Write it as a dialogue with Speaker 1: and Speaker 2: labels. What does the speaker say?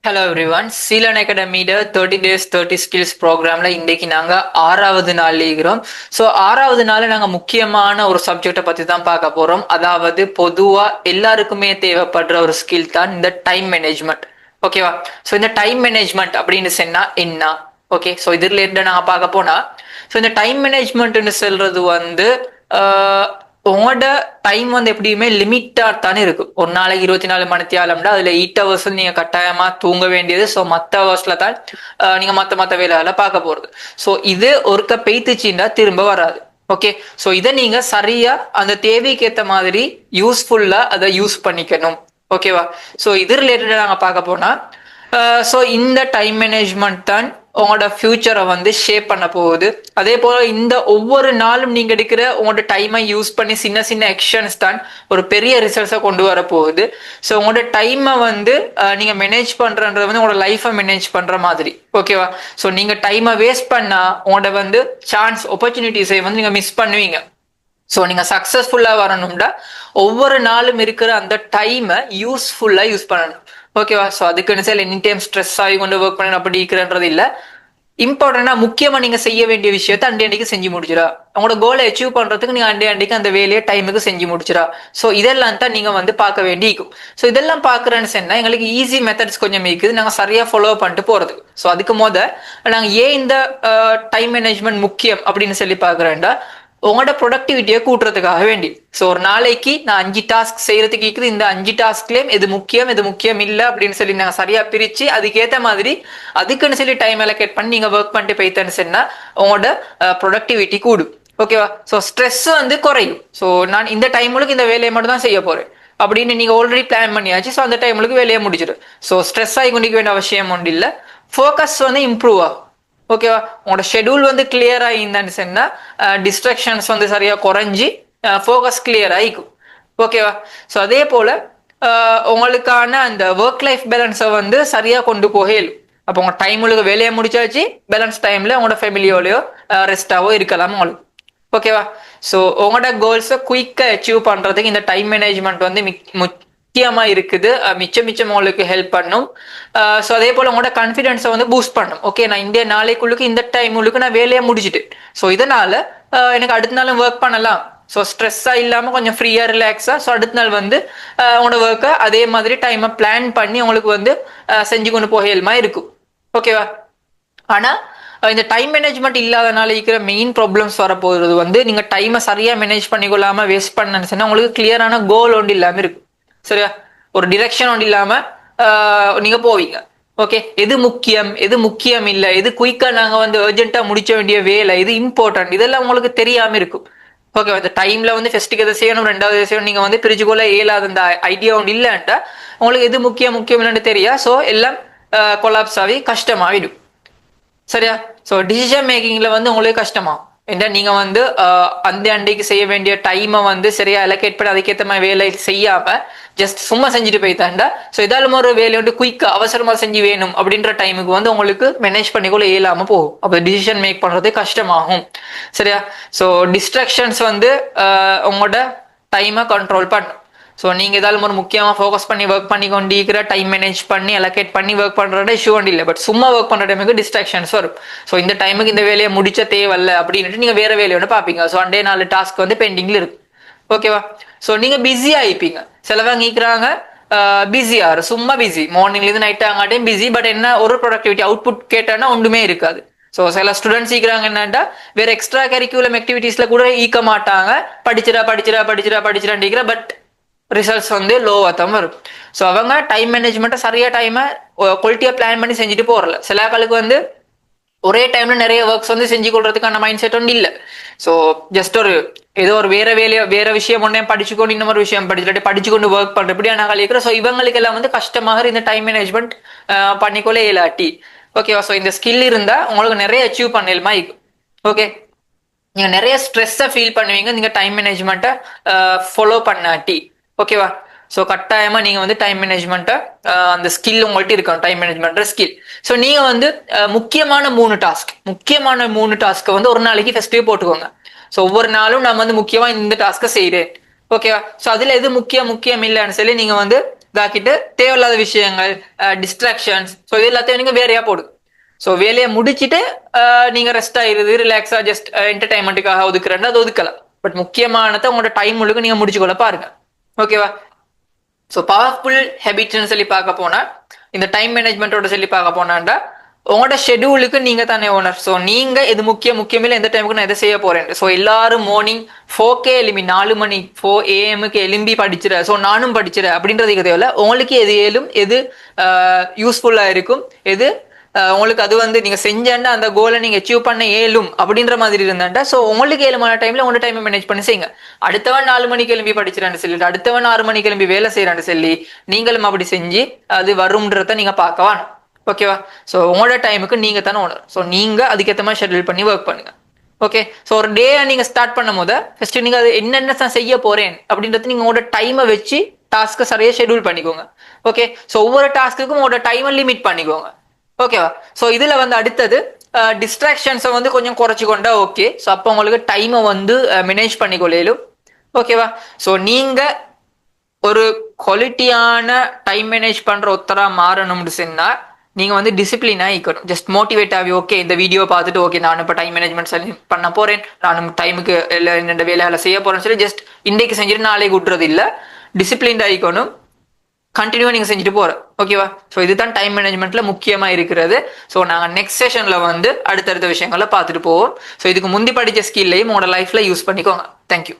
Speaker 1: Hello everyone, Seelan அகாடமியோட 30 days 30 skills ப்ரோக்ராம்ல இன்னைக்கு நாங்கள் 6வது நாள் இருக்கிறோம். ஸோ 6வது நாள் நாங்கள் முக்கியமான ஒரு சப்ஜெக்டை பற்றி தான் பார்க்க போகிறோம். அதாவது பொதுவாக எல்லாருக்குமே தேவைப்படுற ஒரு ஸ்கில் தான் இந்த டைம் மேனேஜ்மெண்ட். ஓகேவா? ஸோ இந்த டைம் மேனேஜ்மெண்ட் அப்படின்னு சொன்னால் என்ன? ஓகே, ஸோ இது ரிலேட்டடாக நாங்கள் பார்க்க போனால், ஸோ இந்த டைம் மேனேஜ்மெண்ட்னு சொல்றது உங்களோட டைம் எப்படியுமே லிமிட்டா தானே இருக்கும். ஒரு நாளைக்கு 24 மணித்தியாலம்னா அதுல 8 ஹவர்ஸ் நீங்க கட்டாயமா தூங்க வேண்டியது. ஸோ மற்ற ஹவர்ஸ்ல தான் நீங்க மற்ற வேலைகளை பார்க்க போறது. ஸோ இது ஒருக்க பெய்த்துச்சின்னா திரும்ப வராது. ஓகே, ஸோ இதை நீங்க சரியா அந்த தேவைக்கு ஏற்ற மாதிரி யூஸ்ஃபுல்லா அதை யூஸ் பண்ணிக்கணும். ஓகேவா? ஸோ இது ரிலேட்டடா நாங்க பார்க்க போனா, ஸோ இந்த டைம் மேனேஜ்மெண்ட் தான் உங்களோட ஃபியூச்சரை ஷேப் பண்ண போகுது. அதே போல இந்த ஒவ்வொரு நாளும் நீங்க எடுக்கிற உங்களோட டைமை யூஸ் பண்ணி சின்ன சின்ன ஆக்ஷன்ஸ் தான் ஒரு பெரிய ரிசல்ட்ஸை கொண்டு வர போகுது. ஸோ உங்களோட டைமை நீங்க மேனேஜ் பண்றன்றது உங்களோட லைஃபை மேனேஜ் பண்ற மாதிரி. ஓகேவா? ஸோ நீங்க டைமை வேஸ்ட் பண்ணா உங்களோட சான்ஸ் ஆப்பர்ச்சுனிட்டிஸை நீங்க மிஸ் பண்ணுவீங்க. ஸோ நீங்க சக்சஸ்ஃபுல்லா வரணும்னா ஒவ்வொரு நாளும் இருக்கிற அந்த டைமை யூஸ்ஃபுல்லா யூஸ் பண்ணணும். ஓகேவா? ஸோ அதுக்குன்னு சார் எனி டைம் ஸ்ட்ரெஸ் ஆகி கொண்டு ஒர்க் பண்ணணும் அப்படி இருக்கிறன்றது இல்லை. இம்பார்ட்டண்டா முக்கியமா நீங்க செய்ய வேண்டிய விஷயத்த அண்டைக்கு செஞ்சு முடிச்சிடா. உங்களோட கோலை அச்சீவ் பண்றதுக்கு நீங்க அண்டைக்கு அந்த வேலையை டைமுக்கு செஞ்சு முடிச்சிடா. ஸோ இதெல்லாம் தான் நீங்க பார்க்க வேண்டியிருக்கும். ஸோ இதெல்லாம் பாக்குறேன்னு சொன்னா எங்களுக்கு ஈஸி மெத்தட்ஸ் கொஞ்சம் இருக்குது, நாங்க சரியா ஃபாலோ பண்ணிட்டு போறது. ஸோ அதுக்கு நாங்க ஏன் இந்த டைம் மேனேஜ்மெண்ட் முக்கியம் அப்படின்னு சொல்லி பாக்குறேன்டா, உங்களோட ப்ரொடக்டிவிட்டியை கூட்டுறதுக்காக வேண்டி. ஸோ ஒரு நாளைக்கு நான் 5 டாஸ்க் செய்யறதுக்கு இருக்குது, இந்த 5 டாஸ்க்லயும் எது முக்கியம் இல்லை அப்படின்னு சொல்லி நாங்கள் சரியா பிரிச்சு அதுக்கேற்ற மாதிரி அதுக்குன்னு சொல்லி டைம் அலோகேட் பண்ணி நீங்க ஒர்க் பண்ணிட்டு போய்த்தேன்னு சொன்னா உங்களோட ப்ரொடக்டிவிட்டி கூடும். ஓகேவா? ஸோ ஸ்ட்ரெஸ் குறையும். ஸோ நான் இந்த டைமுக்கு இந்த வேலையை மட்டும் தான் செய்ய போறேன் அப்படின்னு நீங்க ஆல்ரெடி பிளான் பண்ணியாச்சு. ஸோ அந்த டைமுக்கு வேலையை முடிச்சிடும். ஸோ ஸ்ட்ரெஸ் ஆகி கொண்டிக்க வேண்டிய அவசியம் ஒன்றும் இல்லை. ஃபோக்கஸ் இம்ப்ரூவ் ஆகும். ஓகேவா? உங்களோட ஷெடியூல் கிளியரா இருந்தான்னு சொன்னா டிஸ்ட்ராக்ஷன்ஸ் சரியா குறைஞ்சி ஃபோக்கஸ் கிளியர் ஆகிக்கும். ஓகேவா? ஸோ அதே போல உங்களுக்கான அந்த ஒர்க் லைஃப் பேலன்ஸை சரியா கொண்டு போகலும். அப்போ உங்க டைமுக்கு வேலையை முடிச்சாச்சு, பேலன்ஸ் டைம்ல உங்களோட ஃபேமிலியோடயோ ரெஸ்டாவோ இருக்கலாம் உங்களுக்கு. ஓகேவா? ஸோ உங்களோட கோல்ஸை குயிக்கா அச்சீவ் பண்றதுக்கு இந்த டைம் மேனேஜ்மெண்ட் முக்கியமா இருக்குது. மிச்சம் உங்களுக்கு ஹெல்ப் பண்ணும். ஸோ அதே போல உங்களோட கான்ஃபிடென்ஸை பூஸ்ட் பண்ணும். ஓகே, நான் இந்த நாளைக்குள்ளுக்கு இந்த டைமுக்கு நான் வேலையை முடிச்சுட்டு, ஸோ இதனால எனக்கு அடுத்த நாளும் ஒர்க் பண்ணலாம். ஸோ ஸ்ட்ரெஸ்ஸா இல்லாம கொஞ்சம் ஃப்ரீயா ரிலாக்ஸா ஸோ அடுத்த நாள் உங்களோட ஒர்க்கை அதே மாதிரி டைமை பிளான் பண்ணி உங்களுக்கு செஞ்சு கொண்டு போகலுமா இருக்கும். ஓகேவா? ஆனா இந்த டைம் மேனேஜ்மெண்ட் இல்லாதனால இருக்கிற மெயின் ப்ராப்ளம்ஸ் வரப்போகிறது நீங்க டைமை சரியா மேனேஜ் பண்ணிக்கொள்ளாம வேஸ்ட் பண்ணன்னு சொன்னா உங்களுக்கு கிளியரான கோல் ஒன்று இல்லாம இருக்கும். சரியா? ஒரு டிரெக்ஷன் ஒன்று இல்லாம நீங்க போவீங்க. ஓகே, எது முக்கியம் இல்லை, எது குயிக்கா நாங்க அர்ஜென்ட்டா முடிச்ச வேண்டிய வேலை, இது இம்பார்ட்டன்ட், இதெல்லாம் உங்களுக்கு தெரியாம இருக்கும். ஓகே, அந்த டைம்ல ஃபர்ஸ்ட்டுக்கு எதை செய்யணும், ரெண்டாவது எதை செய்யணும், நீங்க பிரிச்சுக்கொள்ள இயலாத அந்த ஐடியா ஒன்று இல்லைன்ட்டா உங்களுக்கு எது முக்கியம் இல்லைன்னு தெரியா. ஸோ எல்லாம் கொலாப்ஸ் ஆகி கஷ்டமாயிடும். சரியா? ஸோ டிசிஷன் மேக்கிங்ல உங்களுக்கு கஷ்டமாகும். ஏன்னா நீங்க அந்த அண்டைக்கு செய்ய வேண்டிய டைமை சரியா அலோகேட் பண்ணி அதுக்கேற்ற மாதிரி வேலை செய்யாம ஜஸ்ட் சும்மா செஞ்சுட்டு போய்த்தாண்டா. ஸோ இதாலும் ஒரு வேலையை குயிக்கா அவசரமா செஞ்சு வேணும் அப்படின்ற டைமுக்கு உங்களுக்கு மேனேஜ் பண்ணிக்கொள்ள இயலாம போகும். அப்போ டிசிஷன் மேக் பண்றது கஷ்டமாகும். சரியா? ஸோ டிஸ்ட்ராக்ஷன்ஸ் உங்களோட டைமை கண்ட்ரோல் பண்ணும். ஸோ நீங்கள் ஏதாவது ஒரு முக்கியமாக ஃபோக்கஸ் பண்ணி ஒர்க் பண்ணி கொண்டிருக்கிற டைம் மேனேஜ் பண்ணி அலோகேட் பண்ணி ஒர்க் பண்ணுறத இஷ்யூ ஒன்று இல்லை. பட் சும்மா ஒர்க் பண்ணுற டைமுக்கு டிஸ்ட்ராக்ஷன்ஸ் வரும். ஸோ இந்த டைமுக்கு இந்த வேலையை முடிச்ச தேவையில்ல அப்படின்ட்டு நீங்கள் வேற வேலையை பார்ப்பீங்க. ஸோ அண்டே 4 டாஸ்க் பெண்டிங்ல இருக்கு. ஓகேவா? ஸோ நீங்கள் பிஸியாக ஆயிப்பீங்க. சிலவங்க நீக்கிறாங்க பிஸியாக சும்மா பிஸி, மார்னிங்லேருந்து நைட் ஆகாட்டையும் பிஸி. பட் என்ன ஒரு ப்ரொடக்டிவிட்டி அவுட்புட் கேட்டானா ஒன்றுமே இருக்காது. ஸோ சில ஸ்டூடெண்ட்ஸ் ஈக்கிறாங்க என்னன்னா வேற எக்ஸ்ட்ரா கரிக்குலம் ஆக்டிவிட்டீஸ்ல கூட ஈக்க மாட்டாங்க. படிச்சிடா பட் ரிசல்ட்ஸ் லோவா தான் வரும். ஸோ அவங்க டைம் மேனேஜ்மெண்ட்டை சரியா டைமை குவாலிட்டியா பிளான் பண்ணி செஞ்சுட்டு போறல. சில ஆளுக்கு ஒரே டைம்ல நிறைய ஒர்க்ஸ் செஞ்சு கொள்றதுக்கான மைண்ட் செட் ஒன்று இல்லை. ஸோ ஜஸ்ட் ஏதோ ஒரு வேற விஷயம் ஒன்னே படிச்சுக்கொண்டு இன்னொரு விஷயம் படிச்சுக்கொண்டு ஒர்க் பண்ற இப்படியான இருக்கிற. ஸோ இவங்களுக்கு எல்லாம் கஷ்டமாக இந்த டைம் மேனேஜ்மெண்ட் பண்ணிக்கொள்ள இயலாட்டி. ஓகேவா? ஸோ இந்த ஸ்கில் இருந்தா உங்களுக்கு நிறைய அச்சீவ் பண்ணலுமா இருக்கும். ஓகே, நீங்க நிறைய ஸ்ட்ரெஸ்ஸை ஃபீல் பண்ணுவீங்க நீங்க டைம் மேனேஜ்மெண்ட்டை ஃபாலோ பண்ணாட்டி. ஓகேவா? ஸோ கட்டாயமா நீங்க டைம் மேனேஜ்மெண்ட்டை அந்த ஸ்கில் உங்கள்கிட்ட இருக்கணும், டைம் மேனேஜ்மெண்ட் ஸ்கில். ஸோ நீங்க முக்கியமான 3 டாஸ்க்கை ஒரு நாளைக்கு ஃபர்ஸ்டே போட்டுக்கோங்க. ஸோ ஒவ்வொரு நாளும் நான் முக்கியமா இந்த டாஸ்க்கை செய்யறேன். ஓகேவா? ஸோ அதுல எது முக்கியம் இல்லைன்னு சொல்லி நீங்க இதாக்கிட்டு தேவையில்லாத விஷயங்கள், டிஸ்ட்ராக்ஷன்ஸ், ஸோ இது எல்லாத்தையும் நீங்க வேறையா போடுங்க. ஸோ வேலையை முடிச்சுட்டு நீங்க ரெஸ்ட் ஆயிருது, ரிலாக்ஸா ஜஸ்ட் என்டர்டைன்மெண்ட்டுக்காக ஒதுக்குறேன்னா அது ஒதுக்கலாம். பட் முக்கியமானதை உங்களோட டைம் முழுக்க நீங்க முடிச்சுக்கொள்ள பாருங்க. ஓகேவா? ஸோ பவர்ஃபுல் ஹேபிட்ஸ்னு சொல்லி பார்க்க போனா, இந்த டைம் மேனேஜ்மெண்ட்டோட சொல்லி பார்க்க போனாண்டா, உங்களோட ஷெடியூலுக்கு நீங்க தானே ஓனர். ஸோ நீங்க இது முக்கியமில்லை, எந்த டைமுக்கு நான் எதை செய்ய போறேன். ஸோ எல்லாரும் மார்னிங் 4K எலும்பி 4 மணி 4 AM எலும்பி படிச்சிட, ஸோ நானும் படிச்சிட அப்படின்றதுக்கு தேவையில்ல. உங்களுக்கு எது ஏலும், எது யூஸ்ஃபுல்லா இருக்கும், எது உங்களுக்கு அது வந்து நீங்க செஞ்சேன்னா அந்த கோலை நீங்க அச்சீவ் பண்ண ஏலும் அப்படின்ற மாதிரி இருந்தாண்டா, ஸோ உங்களுக்கு 7 மணி டைம்ல உங்களோட டைமை மேனேஜ் பண்ணி செய்யுங்க. அடுத்தவன் 4 மணிக்கு எழும்பி படிச்சிடான்னு சொல்லிட்டு அடுத்தவன் 6 மணிக்கு எழும்பி வேலை செய்யறான்னு சொல்லி நீங்களும் அப்படி செஞ்சு அது வரும்ன்றத நீங்க பார்க்க வேணும். ஓகேவா? ஸோ உங்களோட டைமுக்கு நீங்க தானே ஓனர். ஸோ நீங்க அதுக்கேற்ற மாதிரி ஷெட்யூல் பண்ணி ஒர்க் பண்ணுங்க. ஓகே? ஸோ ஒரு டே நீங்க ஸ்டார்ட் பண்ணும் போது ஃபர்ஸ்ட் நீங்க அது என்னென்ன நான் செய்ய போறேன் அப்படின்றது நீங்க உங்களோட டைமை வச்சு டாஸ்க்கை சரியா ஷெட்யூல் பண்ணிக்கோங்க. ஓகே? ஸோ ஒவ்வொரு டாஸ்க்குக்கும் உங்களோட டைமை லிமிட் பண்ணிக்கோங்க. ஓகேவா? ஸோ இதுல வந்து அடுத்தது டிஸ்ட்ராக்ஷன்ஸை வந்து கொஞ்சம் குறைச்சி கொண்டா ஓகே. ஸோ அப்போ உங்களுக்கு டைமை வந்து மேனேஜ் பண்ணிக்கொள்ளும். ஓகேவா? ஸோ நீங்க ஒரு குவாலிட்டியான டைம் மேனேஜ் பண்ற ஒருத்தரா மாறணும்னு சொன்னா நீங்க வந்து டிசிப்ளினா இருக்கணும். ஜஸ்ட் மோட்டிவேட் ஆகி ஓகே இந்த வீடியோ பார்த்துட்டு ஓகே நான் இப்போ டைம் மேனேஜ்மெண்ட் பண்ண போறேன், நான் டைமுக்கு என்னென்ன வேலைகளை செய்ய போறேன்னு சொல்லி ஜஸ்ட் இன்றைக்கு செஞ்சுட்டு நாளைக்கு விட்டுறது இல்லை. டிசிப்ளின்டா இருக்கணும், கண்டினியூவா நீங்க செஞ்சுட்டு போற. ஓகேவா? ஸோ இதுதான் டைம் மேனேஜ்மெண்ட்ல முக்கியமா இருக்கிறது. ஸோ நாங்கள் நெக்ஸ்ட் செஷன்ல வந்து அடுத்தடுத்த விஷயங்களை பார்த்துட்டு போவோம். ஸோ இதுக்கு முந்தி படிச்ச ஸ்கில்லையும் உங்களோட லைஃப்ல யூஸ் பண்ணிக்கோங்க. தேங்க்யூ.